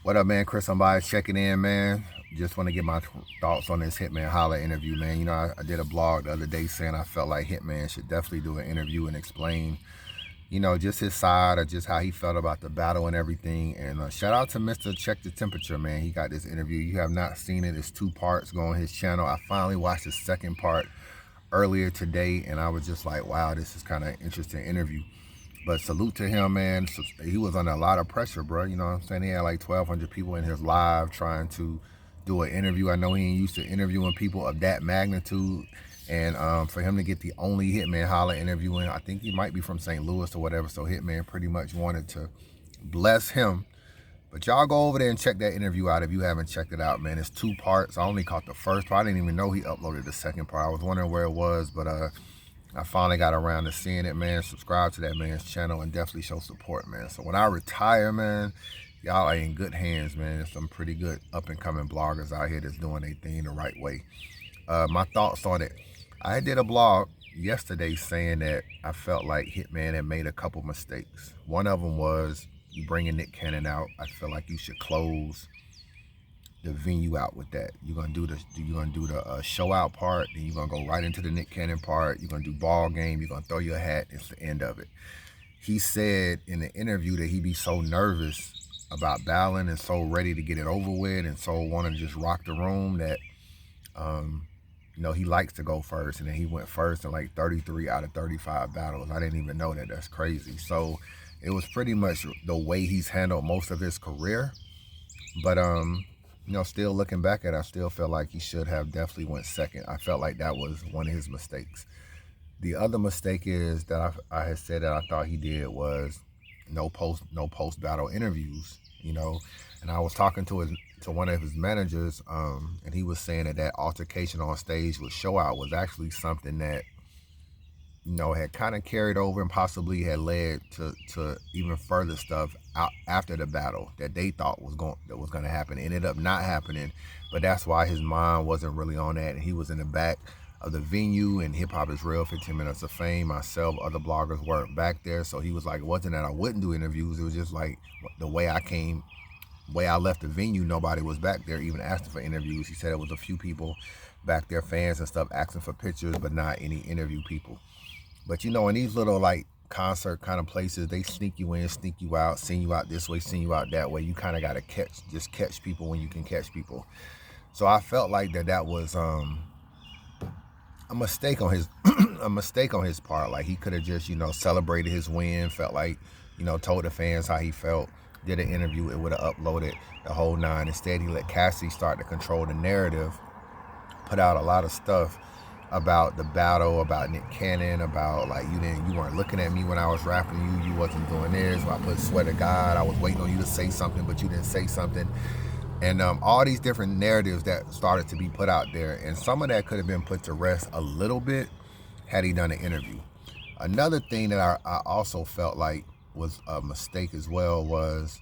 What up, man? Chris, somebody checking in, man. Just want to get my thoughts on this Hitman Holla interview, man. You know, I did a blog the other day saying I felt like Hitman should definitely do an interview and explain, just his side or just how he felt about the battle and everything. And shout out to Mr. Check the Temperature, man. He got this interview. You have not seen it. It's 2 parts. Go on his channel. I finally watched the second part earlier today, and I was just like, wow, this is kind of an interesting interview. But salute to him, man. He was under a lot of pressure, bro. You know what I'm saying? He had like 1,200 people in his live trying to do an interview. I know he ain't used to interviewing people of that magnitude. And for him to get the only Hitman Holla interviewing, I think he might be from St. Louis or whatever. So Hitman pretty much wanted to bless him. But y'all go over there and check that interview out if you haven't checked it out, man. It's 2 parts. I only caught the first part. I didn't even know he uploaded the second part. I was wondering where it was, but I finally got around to seeing it, man. Subscribe to that man's channel and definitely show support, man. So when I retire, man, y'all are in good hands, man. There's some pretty good up-and-coming bloggers out here that's doing their thing the right way. My thoughts on it. I did a blog yesterday saying that I felt like Hitman had made a couple mistakes. One of them was you bringing Nick Cannon out. I feel like you should close the venue out with that. You're gonna do the show out part, then you're gonna go right into the Nick Cannon part. You're gonna do ball game. You're gonna throw your hat. It's the end of it. He said in the interview that he'd be so nervous about battling and so ready to get it over with and so want to just rock the room that he likes to go first, and then he went first in like 33 out of 35 battles. I didn't even know that. That's crazy. So it was pretty much the way he's handled most of his career. But still looking back at it, I still feel like he should have definitely went second. I felt like that was one of his mistakes. The other mistake is that I had said that I thought he did was no post battle interviews. And I was talking to one of his managers, and he was saying that altercation on stage with Show Out was actually something that had kind of carried over and possibly had led to even further stuff out after the battle that they thought was going to happen. It ended up not happening, but that's why his mind wasn't really on that, and he was in the back of the venue, and Hip Hop is Real, 15 Minutes of Fame, myself, other bloggers weren't back there, so he was like, it wasn't that I wouldn't do interviews, it was just like the way I left the venue, nobody was back there even asking for interviews. He said it was a few people back there, fans and stuff, asking for pictures, but not any interview people. But in these little like concert kind of places, they sneak you in, sneak you out, send you out this way, send you out that way. You kind of got to catch people when you can catch people. So I felt like that was a mistake on his a mistake on his part. Like he could have just celebrated his win, felt like told the fans how he felt, did an interview, it would have uploaded the whole nine. Instead, he let Cassidy start to control the narrative, put out a lot of stuff about the battle, about Nick Cannon, about like you weren't looking at me when I was rapping you wasn't doing this. When I put Swear to God, I was waiting on you to say something, but you didn't say something. And all these different narratives that started to be put out there, and some of that could have been put to rest a little bit had he done an interview. Another thing that I also felt like was a mistake as well was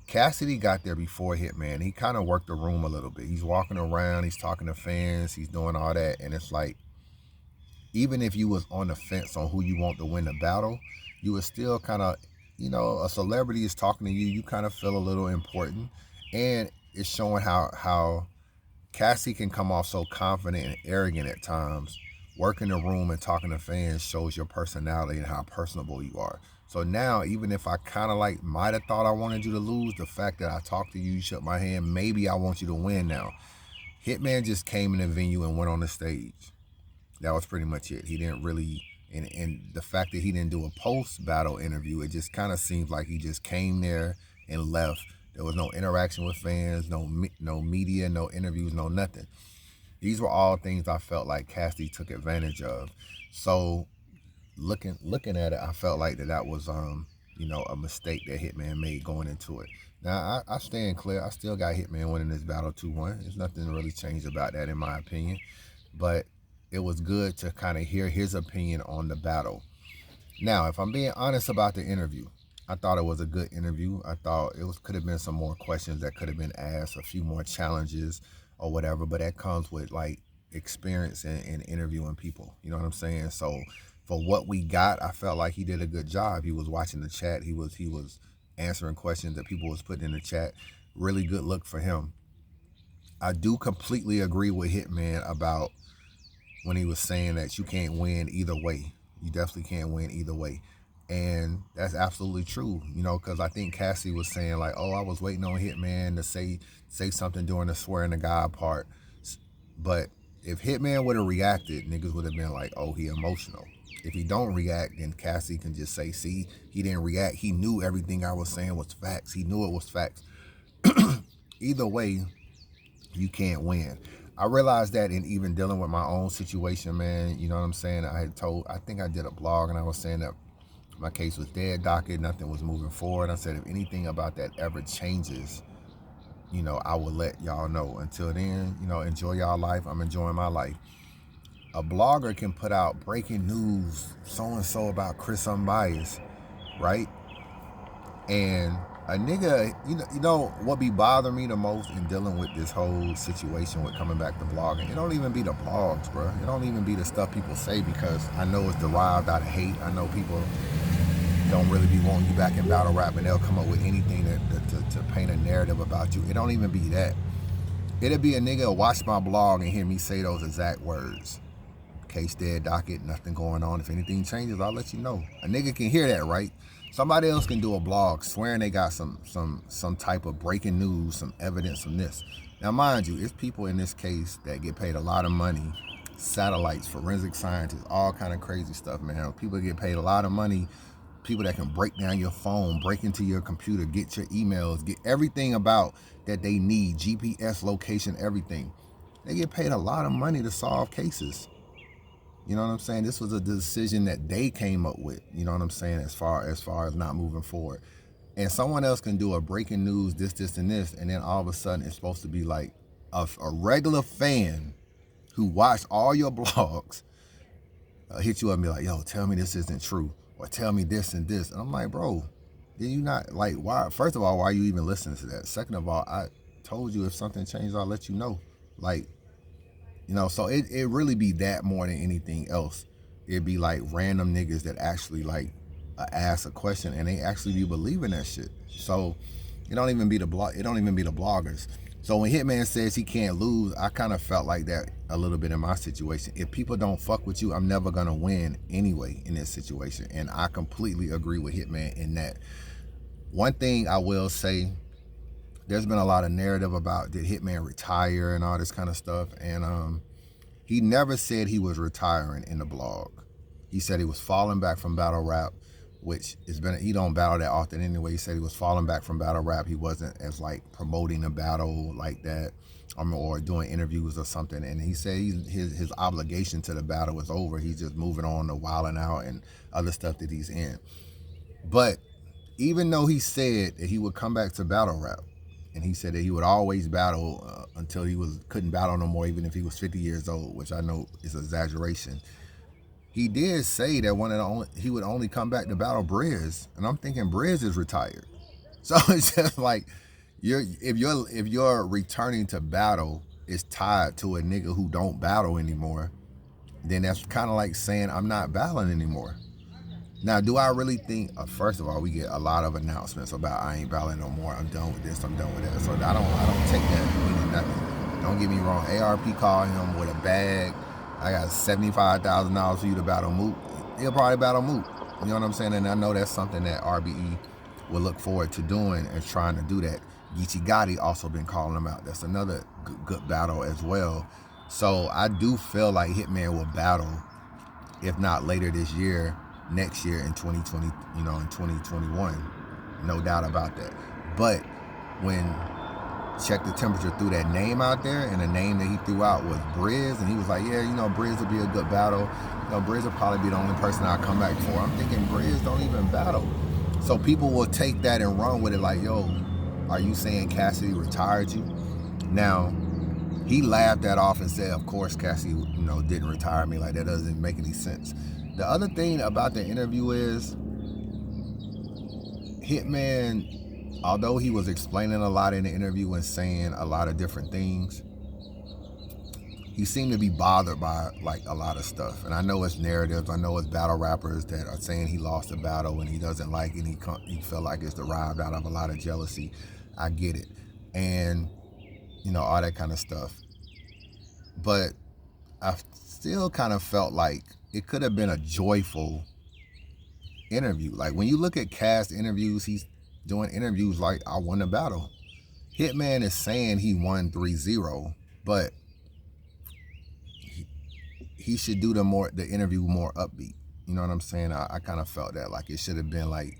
Cassidy got there before Hitman. He kind of worked the room a little bit. He's walking around, he's talking to fans, he's doing all that, and it's like, even if you was on the fence on who you want to win the battle, you was still kind of, a celebrity is talking to you, you kind of feel a little important. And it's showing how Cassie can come off so confident and arrogant at times. Working the room and talking to fans shows your personality and how personable you are. So now, even if I kind of like might have thought I wanted you to lose, the fact that I talked to you, you shook my hand, maybe I want you to win now. Hitman just came in the venue and went on the stage. That was pretty much it. He didn't really, and the fact that he didn't do a post-battle interview, it just kind of seems like he just came there and left. There was no interaction with fans, no media, no interviews, no nothing. These were all things I felt like Cassidy took advantage of. So looking at it, I felt like that was a mistake that Hitman made going into it. Now I stand clear. I still got Hitman winning this battle 2-1. There's nothing really changed about that in my opinion. But it was good to kind of hear his opinion on the battle. Now, if I'm being honest about the interview, I thought it was a good interview. I thought could have been some more questions that could have been asked, a few more challenges or whatever, but that comes with like experience in interviewing people. You know what I'm saying? So for what we got, I felt like he did a good job. He was watching the chat. He was answering questions that people was putting in the chat. really good look for him. I do completely agree with Hitman about when he was saying that you can't win either way. You definitely can't win either way. And that's absolutely true, you know, because I think Cassidy was saying like, oh, I was waiting on Hitman to say something during the swearing to God part. But if Hitman would have reacted, niggas would have been like, oh, he emotional. If he don't react, then Cassidy can just say, see, he didn't react. He knew everything I was saying was facts. He knew it was facts. Either way, you can't win. I realized that in even dealing with my own situation, man, you know what I'm saying? I think I did a blog and I was saying that my case was dead docket, nothing was moving forward. I said, if anything about that ever changes, you know, I will let y'all know. Until then, you know, enjoy y'all life. I'm enjoying my life. A blogger can put out breaking news, so-and-so about Chris Unbiased, right? And a nigga, you know what be bothering me the most in dealing with this whole situation with coming back to blogging? It don't even be the blogs, bro. It don't even be the stuff people say, because I know it's derived out of hate. I know people don't really be wanting you back in battle rap, and they'll come up with anything to paint a narrative about you. It don't even be that. It'll be a nigga watch my blog and hear me say those exact words. Case dead docket, nothing going on. If anything changes, I'll let you know. A nigga can hear that, right? Somebody else can do a blog swearing they got some type of breaking news, some evidence from this. Now, mind you, it's people in this case that get paid a lot of money, satellites, forensic scientists, all kind of crazy stuff, man. People get paid a lot of money, people that can break down your phone, break into your computer, get your emails, get everything about that they need, GPS location, everything. They get paid a lot of money to solve cases. You know what I'm saying? This was a decision that they came up with, you know what I'm saying, as far as not moving forward. And someone else can do a breaking news, this, and this, and then all of a sudden it's supposed to be like a regular fan who watched all your blogs hit you up and be like, yo, tell me this isn't true, or tell me this and this. And I'm like, bro, did you not, like, why? First of all, why are you even listening to that? Second of all, I told you if something changed, I'll let you know. Like, you know, so it really be that more than anything else. It'd be like random niggas that actually like ask a question and they actually be believing that shit. So it don't even be the bloggers. So when Hitman says he can't lose, I kind of felt like that a little bit in my situation. If people don't fuck with you, I'm never gonna win anyway in this situation. And I completely agree with Hitman in that. One thing I will say, there's been a lot of narrative about did Hitman retire and all this kind of stuff, and he never said he was retiring in the blog. He said he was falling back from battle rap, which he don't battle that often anyway. He said he was falling back from battle rap. He wasn't as like promoting a battle like that, or doing interviews or something. And he said his obligation to the battle was over. He's just moving on to Wildin' Out and other stuff that he's in. But even though he said that he would come back to battle rap, and he said that he would always battle until he couldn't battle no more, even if he was 50 years old, which I know is an exaggeration. He did say that he would only come back to battle Briz, and I'm thinking Briz is retired. So it's just like if you're returning to battle is tied to a nigga who don't battle anymore, then that's kind of like saying I'm not battling anymore. Now, do I really think, first of all, we get a lot of announcements about I ain't battling no more, I'm done with this, I'm done with that. So I don't take that meaning nothing. Don't get me wrong, ARP called him with a bag. I got $75,000 for you to battle Moot. He'll probably battle Moot. You know what I'm saying? And I know that's something that RBE will look forward to doing and trying to do that. Geechee Gotti also been calling him out. That's another good battle as well. So I do feel like Hitman will battle, if not later this year, next year in 2020, you know, in 2021, no doubt about that. But when Check the Temperature threw that name out there, and the name that he threw out was Briz, and he was like, yeah, you know, Briz will be a good battle. You know, Briz will probably be the only person I'll come back for. I'm thinking Briz don't even battle. So people will take that and run with it like, yo, are you saying Cassidy retired you? Now, he laughed that off and said, of course Cassidy, you know, didn't retire me. Like, that doesn't make any sense. The other thing about the interview is Hitman, although he was explaining a lot in the interview and saying a lot of different things, he seemed to be bothered by like a lot of stuff. And I know it's narratives. I know it's battle rappers that are saying he lost a battle and he doesn't like it. He felt like it's derived out of a lot of jealousy. I get it. and all that kind of stuff. But I still kind of felt like it could have been a joyful interview. Like when you look at Cass interviews, he's doing interviews like I won the battle. Hitman is saying he won 3-0, but he should do the interview more upbeat. You know what I'm saying? I kind of felt that like it should have been like,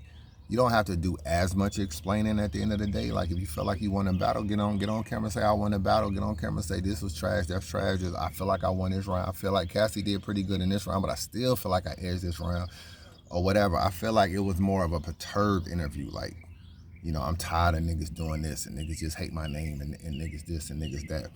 you don't have to do as much explaining at the end of the day. Like if you feel like you won a battle, get on camera and say I won a battle. Get on camera and say this was trash, that's trash. I feel like I won this round. I feel like Cassidy did pretty good in this round, but I still feel like I edged this round or whatever. I feel like it was more of a perturbed interview. Like, I'm tired of niggas doing this and niggas just hate my name and niggas this and niggas that.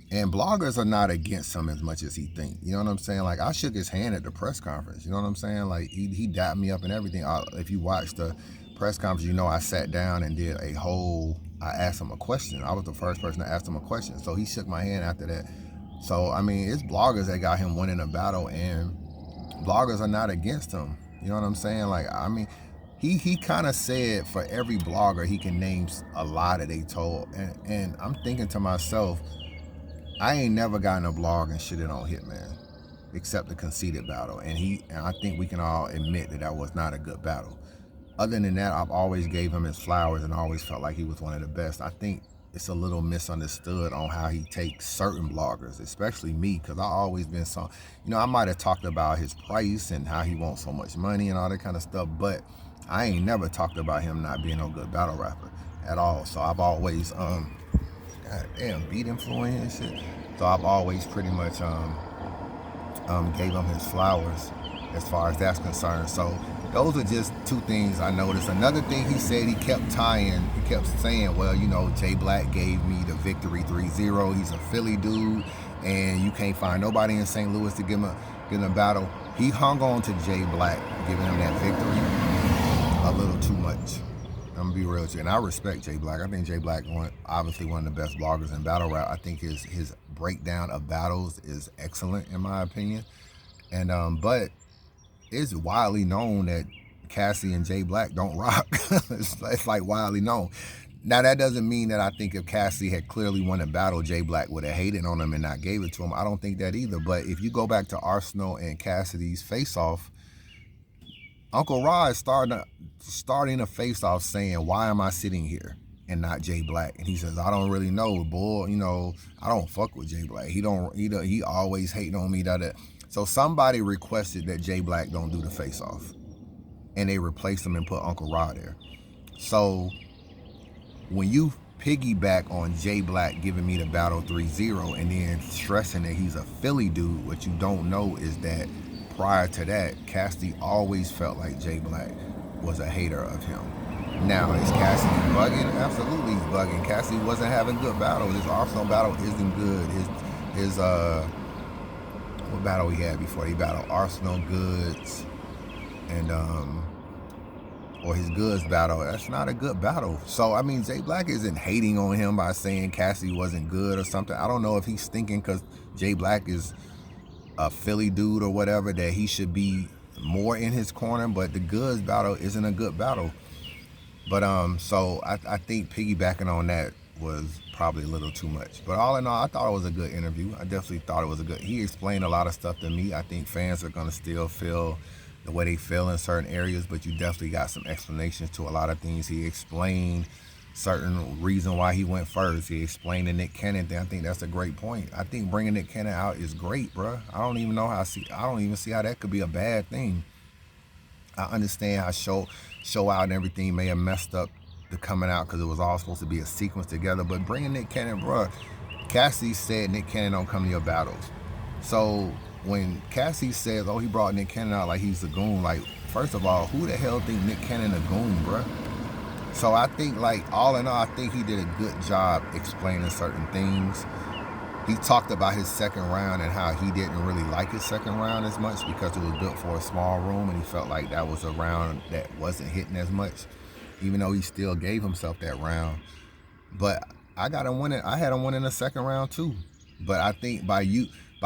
And bloggers are not against him as much as he think. You know what I'm saying? Like I shook his hand at the press conference. You know what I'm saying? Like he dapped me up and everything. If you watch the press conference, I sat down and did I asked him a question. I was the first person to ask him a question. So he shook my hand after that. So, I mean, it's bloggers that got him winning a battle and bloggers are not against him. You know what I'm saying? Like, I mean, he kind of said for every blogger, he can name a lie that they told. And I'm thinking to myself, I ain't never gotten a blog and shitted on Hitman, except the conceited battle. And I think we can all admit that was not a good battle. Other than that, I've always gave him his flowers and always felt like he was one of the best. I think it's a little misunderstood on how he takes certain bloggers, especially me, because I always been I might have talked about his price and how he wants so much money and all that kind of stuff, but I ain't never talked about him not being a good battle rapper at all. So I've always, goddamn, beat influence and shit. So I've always pretty much gave him his flowers as far as that's concerned. So those are just two things I noticed. Another thing he said, he kept saying, well, Jay Black gave me the victory 3-0. He's a Philly dude, and you can't find nobody in St. Louis to give him a battle. He hung on to Jay Black giving him that victory a little too much. I'm gonna be real with you, and I respect Jay Black. I think Jay Black obviously one of the best bloggers in battle rap. I think his breakdown of battles is excellent in my opinion, and but it's widely known that Cassie and Jay Black don't rock. it's like widely known. Now that doesn't mean that I think if Cassie had clearly won a battle, Jay Black would have hated on him and not gave it to him. I don't think that either. But if you go back to Arsenal and Cassidy's face-off, Uncle Rod starting a face-off saying, why am I sitting here and not Jay Black? And he says, I don't really know, boy. I don't fuck with Jay Black. He always hating on me. That. So somebody requested that Jay Black don't do the face-off. And they replaced him and put Uncle Rod there. So when you piggyback on Jay Black giving me the battle 3-0 and then stressing that he's a Philly dude, what you don't know is that prior to that, Cassidy always felt like Jay Black was a hater of him. Now, is Cassidy bugging? Absolutely he's bugging. Cassidy wasn't having good battles. His Arsenal battle isn't good. His what battle he had before? He battled Arsenal Goods and or his Goods battle. That's not a good battle. So I mean, Jay Black isn't hating on him by saying Cassidy wasn't good or something. I don't know if he's thinking because Jay Black is a Philly dude or whatever that he should be more in his corner, but the Goods battle isn't a good battle. But so I think piggybacking on that was probably a little too much. But all in all, I thought it was a good interview. I definitely thought it was he explained a lot of stuff to me. I think fans are gonna still feel the way they feel in certain areas, but you definitely got some explanations to a lot of things. He explained certain reason why he went first. He explained the Nick Cannon thing. I think that's a great point. I think bringing Nick Cannon out is great, bro. I don't even see how that could be a bad thing. I understand how show out and everything may have messed up the coming out because it was all supposed to be a sequence together, but bringing Nick Cannon, bro, Cassidy said Nick Cannon don't come to your battles. So when Cassidy says, oh, he brought Nick Cannon out like he's a goon, like, first of all, who the hell think Nick Cannon a goon, bro? So I think, like, all in all, I think he did a good job explaining certain things. He talked about his second round and how he didn't really like his second round as much because it was built for a small room and he felt like that was a round that wasn't hitting as much, even though he still gave himself that round. But I had him winning the second round too. But I think by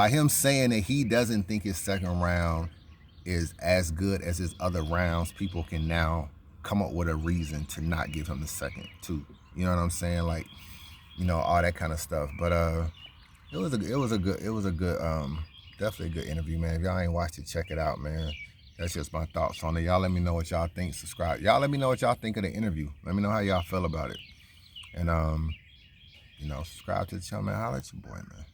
him saying that he doesn't think his second round is as good as his other rounds, people can now come up with a reason to not give him the second too. You know what I'm saying? Like, all that kind of stuff. But it was a good definitely a good interview, man. If y'all ain't watched it, check it out, man. That's just my thoughts on it. Y'all let me know what y'all think. Subscribe. Y'all let me know what y'all think of the interview. Let me know how y'all feel about it. And subscribe to the channel, man. Holla at your boy, man.